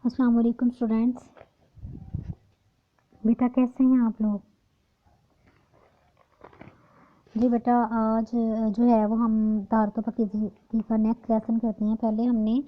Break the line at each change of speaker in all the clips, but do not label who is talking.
السلام علیکم اسٹوڈینٹس، بیٹا کیسے ہیں آپ لوگ؟ جی بیٹا، آج جو ہے وہ ہم طہارت و پاکیزگی کا نیکسٹ لیسن کرتے ہیں۔ پہلے ہم نے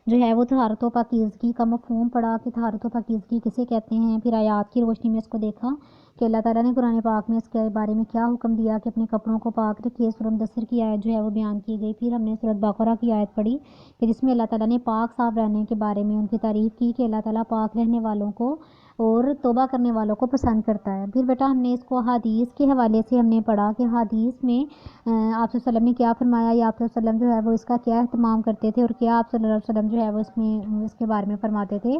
جو ہے وہ طہارت و پاکیزگی کا مفہوم پڑھا کہ طہارت و پاکیزگی کسے کہتے ہیں، پھر آیات کی روشنی میں اس کو دیکھا کہ اللہ تعالیٰ نے قرآن پاک میں اس کے بارے میں کیا حکم دیا کہ اپنے کپڑوں کو پاک رکھیے۔ سورۃ مدثر کی آیت جو ہے وہ بیان کی گئی۔ پھر ہم نے سورۃ بقرہ کی آیت پڑھی کہ جس میں اللہ تعالیٰ نے پاک صاف رہنے کے بارے میں ان کی تعریف کی کہ اللہ تعالیٰ پاک رہنے والوں کو اور توبہ کرنے والوں کو پسند کرتا ہے۔ پھر بیٹا ہم نے اس کو حدیث کے حوالے سے ہم نے پڑھا کہ حدیث میں آپ صلی اللہ علیہ وسلم نے کیا فرمایا، یا آپ صلی اللہ علیہ وسلم جو ہے وہ اس کا کیا اہتمام کرتے تھے، اور کیا آپ صلی اللہ علیہ وسلم جو ہے وہ اس کے بارے میں فرماتے تھے۔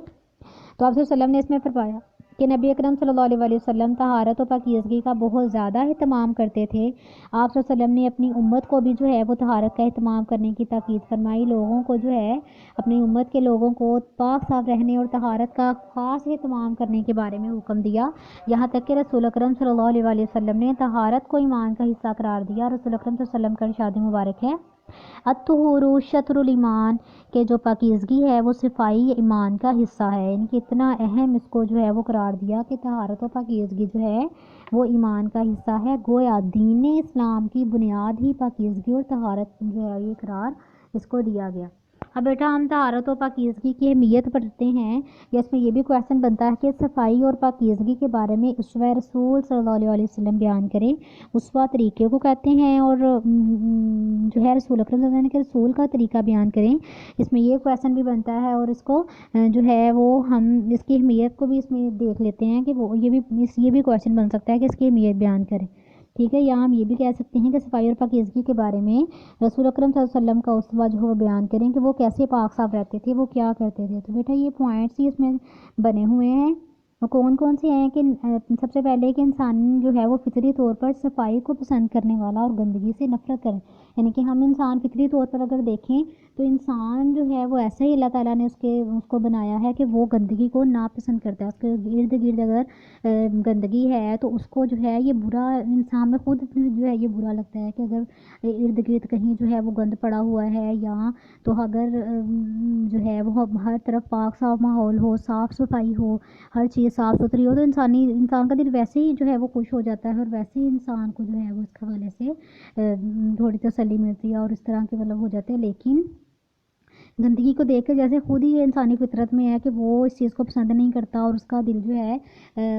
تو آپ صلی اللہ علیہ وسلم نے اس میں فرمایا کہ نبی اکرم صلی اللہ علیہ وسلم طہارت و پاکیزگی کا بہت زیادہ اہتمام کرتے تھے۔ آپ صلی اللہ علیہ وسلم نے اپنی امت کو بھی جو ہے وہ طہارت کا اہتمام کرنے کی تاکید فرمائی۔ لوگوں کو جو ہے اپنی امت کے لوگوں کو پاک صاف رہنے اور طہارت کا خاص اہتمام کرنے کے بارے میں حکم دیا، یہاں تک کہ رسول اکرم صلی اللہ علیہ وسلم نے طہارت کو ایمان کا حصہ قرار دیا۔ رسول اکرم صلی اللہ علیہ وسلم کا ارشاد مبارک ہے، الطہور شطر الایمان، کہ جو پاکیزگی ہے وہ صفائی ایمان کا حصہ ہے۔ ان کی اتنا اہم اس کو جو ہے وہ قرار دیا کہ طہارت و پاکیزگی جو ہے وہ ایمان کا حصہ ہے۔ گویا دین اسلام کی بنیاد ہی پاکیزگی اور طہارت جو ہے یہ قرار اس کو دیا گیا۔ اب بیٹا ہم طہارت و پاکیزگی کی اہمیت پڑھتے ہیں، یا اس میں یہ بھی کویشچن بنتا ہے کہ صفائی اور پاکیزگی کے بارے میں اسوہ رسول صلی اللہ علیہ وسلم بیان کریں۔ اسوہ طریقے کو کہتے ہیں، اور جو ہے رسول اکرم صلی اللہ علیہ وسلم کے رسول کا طریقہ بیان کریں۔ اس میں یہ کویشچن بھی بنتا ہے، اور اس کو جو ہے وہ ہم اس کی اہمیت کو بھی اس میں دیکھ لیتے ہیں کہ وہ یہ بھی کویشچن بن سکتا ہے کہ اس کی اہمیت بیان کریں، ٹھیک ہے۔ یا ہم یہ بھی کہہ سکتے ہیں کہ صفائی اور پاکیزگی کے بارے میں رسول اکرم صلی اللہ علیہ وسلم کا اسوہ جو ہے وہ بیان کریں کہ وہ کیسے پاک صاف رہتے تھے، وہ کیا کرتے تھے۔ تو بیٹا یہ پوائنٹس ہی اس میں بنے ہوئے ہیں، کون کون سے ہیں کہ سب سے پہلے کہ انسان جو ہے وہ فطری طور پر صفائی کو پسند کرنے والا اور گندگی سے نفرت کرے، یعنی کہ ہم انسان فطری طور پر اگر دیکھیں تو انسان جو ہے وہ ایسا ہی اللہ تعالیٰ نے اس کو بنایا ہے کہ وہ گندگی کو ناپسند کرتا ہے۔ اس کے ارد گرد اگر گندگی ہے تو اس کو جو ہے یہ برا، انسان میں خود جو ہے یہ برا لگتا ہے کہ اگر ارد گرد کہیں جو ہے وہ گند پڑا ہوا ہے، یا تو اگر جو ہے وہ ہر طرف پاک صاف ماحول ہو، صاف صفائی ہو، ہر چیز صاف ستھری ہو، تو انسان کا دل ویسے ہی جو ہے وہ خوش ہو جاتا ہے، اور ویسے ہی انسان کو جو ہے وہ اس حوالے سے تھوڑی تسلی ملتی ہے اور اس طرح کے مطلب ہو جاتے ہیں۔ لیکن گندگی کو دیکھ کے جیسے خود ہی انسانی فطرت میں ہے کہ وہ اس چیز کو پسند نہیں کرتا، اور اس کا دل جو ہے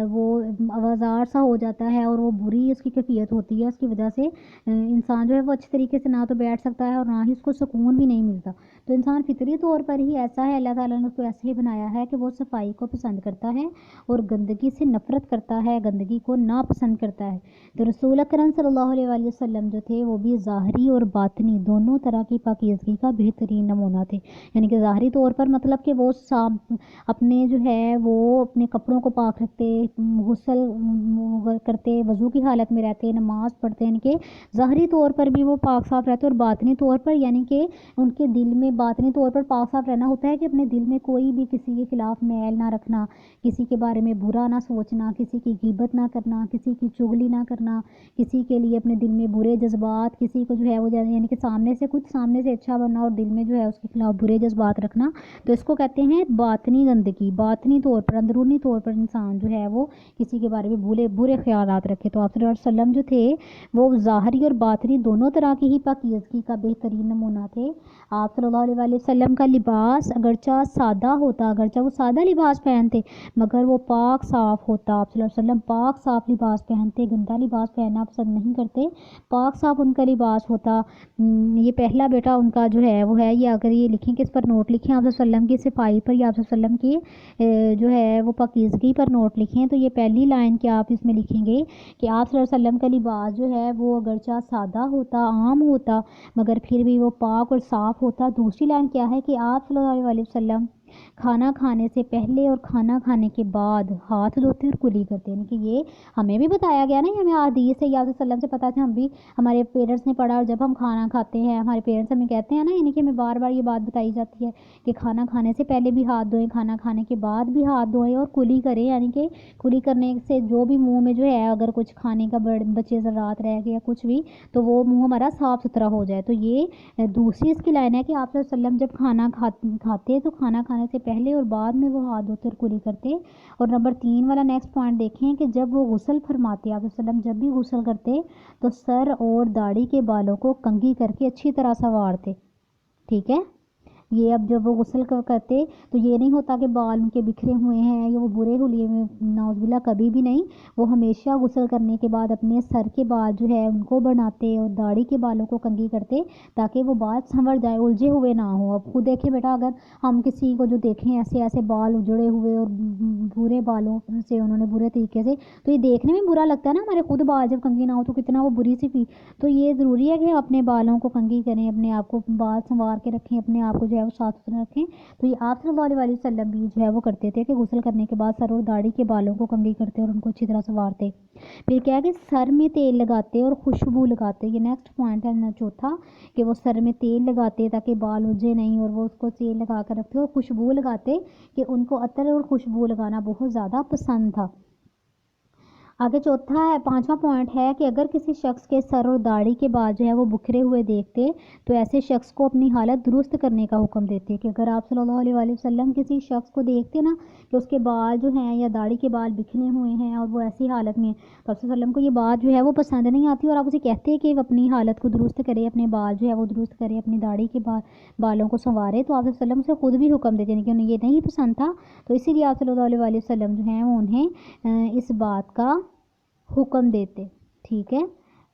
وہ آوازار سا ہو جاتا ہے، اور وہ بری اس کی کیفیت ہوتی ہے۔ اس کی وجہ سے انسان جو ہے وہ اچھے طریقے سے نہ تو بیٹھ سکتا ہے اور نہ ہی اس کو سکون بھی نہیں ملتا۔ تو انسان فطری طور پر ہی ایسا ہے، اللہ تعالیٰ نے اس کو ایسے ہی بنایا ہے کہ وہ صفائی کو پسند کرتا ہے اور گندگی سے نفرت کرتا ہے، گندگی کو ناپسند کرتا ہے۔ تو رسول اکرم صلی اللہ علیہ وسلم جو تھے وہ بھی ظاہری اور باطنی دونوں طرح کی پاکیزگی کا بہترین نمونہ تھے، یعنی کہ ظاہری طور پر مطلب کہ وہ اپنے جو ہے وہ اپنے کپڑوں کو پاک رکھتے، غسل کرتے، وضو کی حالت میں رہتے، نماز پڑھتے، یعنی کہ ظاہری طور پر بھی وہ پاک صاف رہتے، اور باطنی طور پر یعنی کہ ان کے دل میں باطنی طور پر پاک صاف رہنا ہوتا ہے کہ اپنے دل میں کوئی بھی کسی کے خلاف میل نہ رکھنا، کسی کے بارے میں برا نہ سوچنا، کسی کی غیبت نہ کرنا، کسی کی چغلی نہ کرنا، کسی کے لیے اپنے دل میں برے جذبات، کسی کو جو ہے وہ یعنی کہ سامنے سے اچھا بننا اور دل میں جو ہے اس کے خلاف برے جذبات رکھنا، تو اس کو کہتے ہیں باطنی گندگی۔ باطنی طور پر، اندرونی طور پر انسان جو ہے وہ کسی کے بارے میں برے خیالات رکھے۔ تو آپ صلی اللہ علیہ وسلم جو تھے وہ ظاہری اور باطنی دونوں طرح کی ہی پاکیزگی کا بہترین نمونہ تھے۔ آپ صلی اللہ علیہ وسلم کا لباس اگرچہ سادہ ہوتا، اگرچہ وہ سادہ لباس پہنتے، مگر وہ پاک صاف ہوتا۔ آپ صلی اللہ علیہ وسلم پاک صاف لباس پہنتے، گندا لباس پہننا پسند نہیں کرتے، پاک صاف ان کا لباس ہوتا۔ یہ پہلا بیٹا ان کا جو ہے وہ ہے، یہ اگر یہ لکھیں کہ اس پر نوٹ لکھیں آپ صلی اللہ علیہ وسلم کی صفائی پر، یا آپ صلی اللہ علیہ وسلم کی جو ہے وہ پاکیزگی پر نوٹ لکھیں، تو یہ پہلی لائن کیا آپ اس میں لکھیں گے کہ آپ صلی اللہ علیہ وسلم کا لباس جو ہے وہ اگرچہ سادہ ہوتا، عام ہوتا، مگر پھر بھی وہ پاک اور صاف ہوتا۔ دوسری لائن کیا ہے کہ آپ صلی اللہ علیہ وسلم کھانا کھانے سے پہلے اور کھانا کھانے کے بعد ہاتھ دھوتے اور کلی کرتے، یعنی کہ یہ ہمیں بھی بتایا گیا نا، ہمیں حدیث سے یا رسول اللہ سے پتہ تھا، ہم بھی ہمارے پیرنٹس نے پڑھا، اور جب ہم کھانا کھاتے ہیں ہمارے پیرنٹس ہمیں کہتے ہیں نا، یعنی کہ ہمیں بار بار یہ بات بتائی جاتی ہے کہ کھانا کھانے سے پہلے بھی ہاتھ دھوئیں، کھانا کھانے کے بعد بھی ہاتھ دھوئیں اور کلی کریں، یعنی کہ کلی کرنے سے جو بھی منہ میں جو ہے اگر کچھ کھانے کا بچے ذرات رہ گئے یا کچھ بھی، تو وہ منہ ہمارا صاف ستھرا ہو جائے۔ تو یہ دوسری اس کی لائن ہے کہ آپ صلی اللہ علیہ وسلم جب کھانا کھاتے تو کھانا کھانے سے پہلے اور بعد میں وہ ہاتھ دھوتے اور کلی کرتے۔ اور نمبر 3 والا نیکسٹ پوائنٹ دیکھیں کہ جب وہ غسل فرماتے آپ وسلم جب بھی غسل کرتے تو سر اور داڑھی کے بالوں کو کنگھی کر کے اچھی طرح سنوارتے، ٹھیک ہے۔ یہ اب جب وہ غسل کرتے تو یہ نہیں ہوتا کہ بال ان کے بکھرے ہوئے ہیں یا وہ برے حلیے میں، نعوذ باللہ کبھی بھی نہیں۔ وہ ہمیشہ غسل کرنے کے بعد اپنے سر کے بال جو ہے ان کو بناتے اور داڑھی کے بالوں کو کنگھی کرتے تاکہ وہ بال سنور جائے، الجھے ہوئے نہ ہوں۔ اب خود دیکھیں بیٹا، اگر ہم کسی کو جو دیکھیں ایسے ایسے بال اجڑے ہوئے اور برے بالوں سے انہوں نے برے طریقے سے، تو یہ دیکھنے میں برا لگتا ہے نا، ہمارے خود بال جب کنگھی نہ ہو تو کتنا وہ بری سی تو یہ ضروری ہے کہ اپنے بالوں کو کنگھی کریں، اپنے آپ کو بال سنوار کے رکھیں، اپنے آپ کو جو ہے وہ صاف ستھرا رکھیں۔ تو یہ آپ صلی اللہ علیہ وسلم بھی جو ہے وہ کرتے تھے کہ غسل کرنے کے بعد سر اور داڑھی کے بالوں کو کنگھی کرتے اور ان کو اچھی طرح سنوارتے۔ پھر کیا ہے کہ سر میں تیل لگاتے اور خوشبو لگاتے، یہ نیکسٹ پوائنٹ ہے چوتھا، کہ وہ سر میں تیل لگاتے تاکہ بال اجے نہیں، اور وہ اس کو تیل لگا کر رکھتے اور خوشبو لگاتے کہ ان کو عطر اور خوشبو لگانا بہت زیادہ پسند تھا۔ آگے چوتھا ہے، 5واں پوائنٹ ہے کہ اگر کسی شخص کے سر اور داڑھی کے بال جو ہے وہ بکھرے ہوئے دیکھتے تو ایسے شخص کو اپنی حالت درست کرنے کا حکم دیتے، کہ اگر آپ صلی اللہ علیہ وسلم کسی شخص کو دیکھتے نا کہ اس کے بال جو ہیں یا داڑھی کے بال بکھرے ہوئے ہیں اور وہ ایسی حالت میں، تو آپ صلی اللہ علیہ وسلم کو یہ بات جو ہے وہ پسند نہیں آتی اور آپ اسے کہتے ہیں کہ وہ اپنی حالت کو درست کرے، اپنے بال جو ہے وہ درست کرے، اپنی داڑھی کے بالوں کو سنوارے، تو آپ صلی اللہ علیہ وسلم سے خود بھی حکم دیتے ہیں کہ انہیں یہ نہیں پسند تھا، تو اسی لیے آپ صلی اللہ علیہ وسلم جو ہیں وہ انہیں اس بات کا حکم دیتے، ٹھیک ہے۔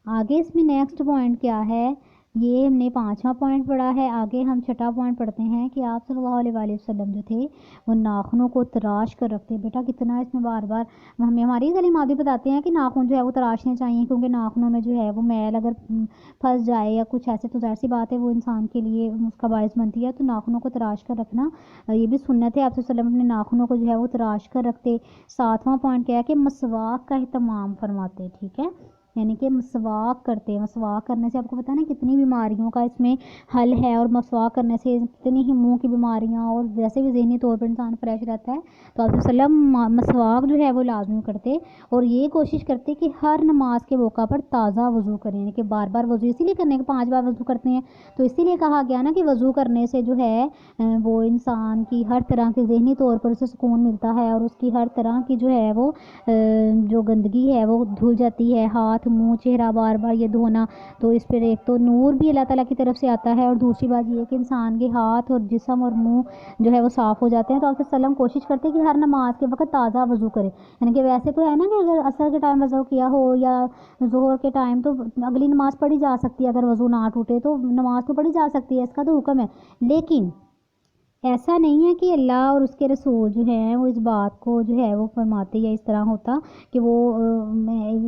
آگے اس میں نیکسٹ پوائنٹ کیا ہے، یہ ہم نے 5واں پوائنٹ پڑھا ہے۔ آگے ہم 6واں پوائنٹ پڑھتے ہیں کہ آپ صلی اللہ علیہ وسلم جو تھے وہ ناخنوں کو تراش کر رکھتے۔ بیٹا کتنا اس میں بار بار ہماری تعلیمات بھی بتاتے ہیں کہ ناخن جو ہے وہ تراشنے چاہیے، کیونکہ ناخنوں میں جو ہے وہ میل اگر پھنس جائے یا کچھ ایسے تو ظاہر سی بات ہے وہ انسان کے لیے اس کا باعث بنتی ہے، تو ناخنوں کو تراش کر رکھنا یہ بھی سنت ہے۔ آپ صلی اللہ علیہ وسلم اپنے ناخنوں کو جو ہے وہ تراش کر رکھتے۔ 7واں پوائنٹ کیا ہے کہ مسواک کا اہتمام فرماتے، ٹھیک ہے، یعنی کہ مسواک کرتے۔ مسواک کرنے سے آپ کو پتہ ہے نا کتنی بیماریوں کا اس میں حل ہے، اور مسواک کرنے سے کتنی ہی منہ کی بیماریاں، اور ویسے بھی ذہنی طور پر انسان فریش رہتا ہے، تو آپ صلی اللہ علیہ وسلم مسواک جو ہے وہ لازمی کرتے اور یہ کوشش کرتے کہ ہر نماز کے موقع پر تازہ وضو کریں، یعنی کہ بار بار وضو اسی لیے کرنے کہ 5 بار وضو کرتے ہیں، تو اسی لیے کہا گیا نا کہ وضو کرنے سے جو ہے وہ انسان کی ہر طرح کے ذہنی طور پر اسے سکون ملتا ہے، اور اس کی ہر طرح کی جو ہے وہ جو گندگی ہے وہ دھل جاتی ہے، ہاتھ منہ چہرہ بار بار یہ دھونا، تو اس پر ایک تو نور بھی اللہ تعالیٰ کی طرف سے آتا ہے، اور دوسری بات یہ کہ انسان کے ہاتھ اور جسم اور منہ جو ہے وہ صاف ہو جاتے ہیں۔ تو آپ صلی اللہ علیہ وسلم کوشش کرتے کہ ہر نماز کے وقت تازہ وضو کرے، یعنی کہ ویسے تو ہے نا کہ اگر عصر کے ٹائم وضو کیا ہو یا ظہر کے ٹائم تو اگلی نماز پڑھی جا سکتی ہے، اگر وضو نہ ٹوٹے تو نماز تو پڑھی جا سکتی ہے، اس کا تو حکم ہے، لیکن ایسا نہیں ہے کہ اللہ اور اس کے رسول جو ہیں وہ اس بات کو جو ہے وہ فرماتے یا اس طرح ہوتا کہ وہ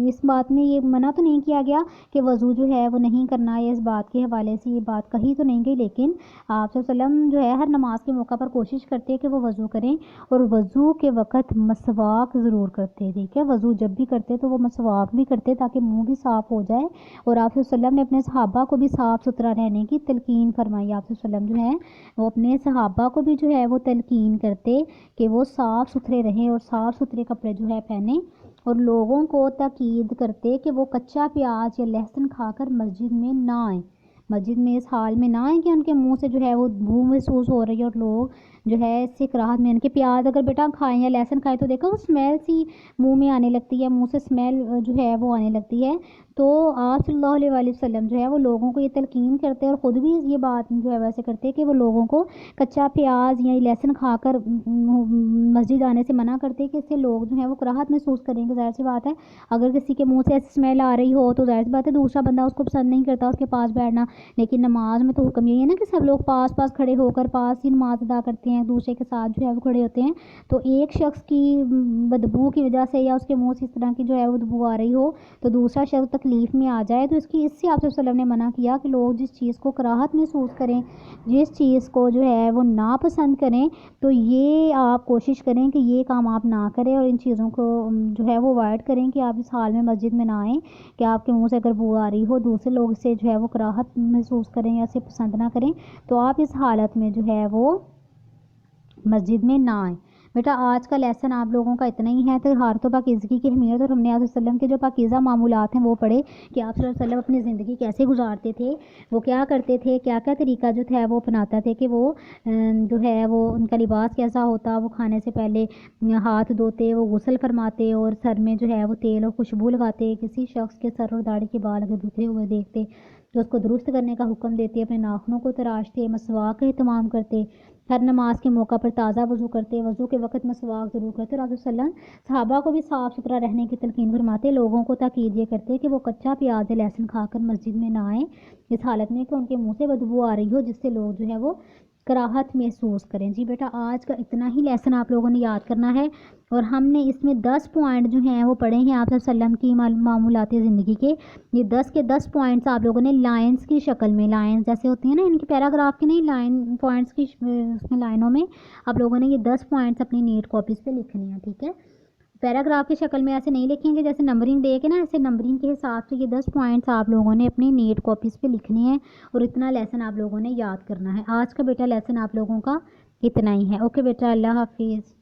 اس بات میں یہ منع تو نہیں کیا گیا کہ وضو جو ہے وہ نہیں کرنا، یا اس بات کے حوالے سے یہ بات کہی تو نہیں گئی، لیکن آپ صلی اللہ علیہ وسلم جو ہے ہر نماز کے موقع پر کوشش کرتے کہ وہ وضو کریں، اور وضو کے وقت مسواک ضرور کرتے، ٹھیک ہے، وضو جب بھی کرتے تو وہ مسواک بھی کرتے تاکہ منہ بھی صاف ہو جائے، اور آپ صلی اللہ علیہ وسلم نے اپنے صحابہ کو بھی صاف ستھرا رہنے کی تلقین فرمائی۔ آپ صلی اللہ علیہ وسلم جو ہے وہ اپنے صحابہ کو بھی جو ہے وہ تلقین کرتے کہ وہ صاف ستھرے رہیں اور صاف ستھرے کپڑے جو ہے پہنیں، اور لوگوں کو تاکید کرتے کہ وہ کچا پیاز یا لہسن کھا کر مسجد میں نہ آئیں، مسجد میں اس حال میں نہ آئیں کہ ان کے منہ سے جو ہے وہ بو محسوس ہو رہی ہے، اور لوگ جو ہے اس سے کراہت میں، ان کے پیاز اگر بیٹا کھائیں یا لہسن کھائیں تو دیکھو وہ اسمیل سی منہ میں آنے لگتی ہے، منہ سے اسمیل جو ہے وہ آنے لگتی ہے، تو آپ صلی اللہ علیہ وسلم جو ہے وہ لوگوں کو یہ تلقین کرتے اور خود بھی یہ بات جو ہے ویسے کرتے کہ وہ لوگوں کو کچا پیاز یا لہسن کھا کر مسجد آنے سے منع کرتے کہ اس سے لوگ جو ہیں وہ کراہت محسوس کریں گے۔ ظاہر سی بات ہے اگر کسی کے منہ سے ایسی اسمیل آ رہی ہو تو ظاہر سی بات ہے دوسرا بندہ اس کو پسند نہیں کرتا اس کے پاس بیٹھنا، لیکن نماز میں تو حکم یہی ہے نا کہ سب لوگ پاس پاس کھڑے ہو کر پاس ہی نماز ادا کرتے ہیں، دوسرے کے ساتھ جو ہے وہ کھڑے ہوتے ہیں، تو ایک شخص کی بدبو کی وجہ سے یا اس کے منہ سے اس طرح کی جو ہے وہ بدبو آ رہی ہو تو دوسرا شخص تکلیف میں آ جائے، تو اس سے آپ صلی اللہ علیہ وسلم نے منع کیا کہ لوگ جس چیز کو کراہت محسوس کریں، جس چیز کو جو ہے وہ ناپسند کریں، تو یہ آپ کوشش کریں کہ یہ کام آپ نہ کریں، اور ان چیزوں کو جو ہے وہ اوائڈ کریں کہ آپ اس حال میں مسجد میں نہ آئیں کہ آپ کے منہ سے اگر بو آ رہی ہو دوسرے لوگ سے جو ہے وہ کراہت محسوس کریں یا اسے پسند نہ کریں، تو آپ اس حالت میں جو ہے وہ مسجد میں نہ آئیں۔ بیٹا آج کا لیسن آپ لوگوں کا اتنا ہی ہے۔ طہارت و پاکیزگی کی اہمیت اور ہم نے آپ صلی اللہ علیہ وسلم کے جو پاکیزہ معمولات ہیں وہ پڑھے کہ آپ صلی اللہ علیہ وسلم اپنی زندگی کیسے گزارتے تھے، وہ کیا کرتے تھے، کیا کیا طریقہ جو تھا وہ اپناتا تھے کہ وہ جو ہے وہ ان کا لباس کیسا ہوتا، وہ کھانے سے پہلے ہاتھ دھوتے، وہ غسل فرماتے اور سر میں جو ہے وہ تیل اور خوشبو لگاتے، کسی شخص کے سر اور داڑھی کے بال اگر بکھرے ہوئے دیکھتے تو اس کو درست کرنے کا حکم دیتے، اپنے ناخنوں کو تراشتے، مسواک کا اہتمام کرتے، ہر نماز کے موقع پر تازہ وضو کرتے، وضو کے وقت مسواک ضرور کرتے، اور رسول اللہ صحابہ کو بھی صاف ستھرا رہنے کی تلقین فرماتے، لوگوں کو تاکید یہ کرتے کہ وہ کچا پیاز یا لہسن کھا کر مسجد میں نہ آئیں اس حالت میں کہ ان کے منہ سے بدبو آ رہی ہو، جس سے لوگ جو ہے وہ کراہت محسوس کریں۔ جی بیٹا آج کا اتنا ہی لیسن آپ لوگوں نے یاد کرنا ہے، اور ہم نے اس میں 10 پوائنٹ جو ہیں وہ پڑھے ہیں آپ صلی اللہ علیہ وسلم کی معمولات زندگی کے۔ یہ 10 کے 10 پوائنٹس آپ لوگوں نے لائنز کی شکل میں، لائنز جیسے ہوتی ہیں نا ان کی پیراگراف کی نہیں، لائن پوائنٹس کی اس میں لائنوں میں آپ لوگوں نے یہ 10 پوائنٹس اپنی نیٹ کاپیز پہ لکھنے ہیں، ٹھیک ہے۔ پیراگراف کی شکل میں ایسے نہیں لکھیں گے جیسے نمبرنگ دے کے نا، ایسے نمبرنگ کے حساب سے یہ 10 پوائنٹس آپ لوگوں نے اپنی نیٹ کاپیز پہ لکھنے ہیں، اور اتنا لیسن آپ لوگوں نے یاد کرنا ہے۔ آج کا بیٹا لیسن آپ لوگوں کا اتنا ہی ہے۔ اوکے بیٹا، اللہ حافظ۔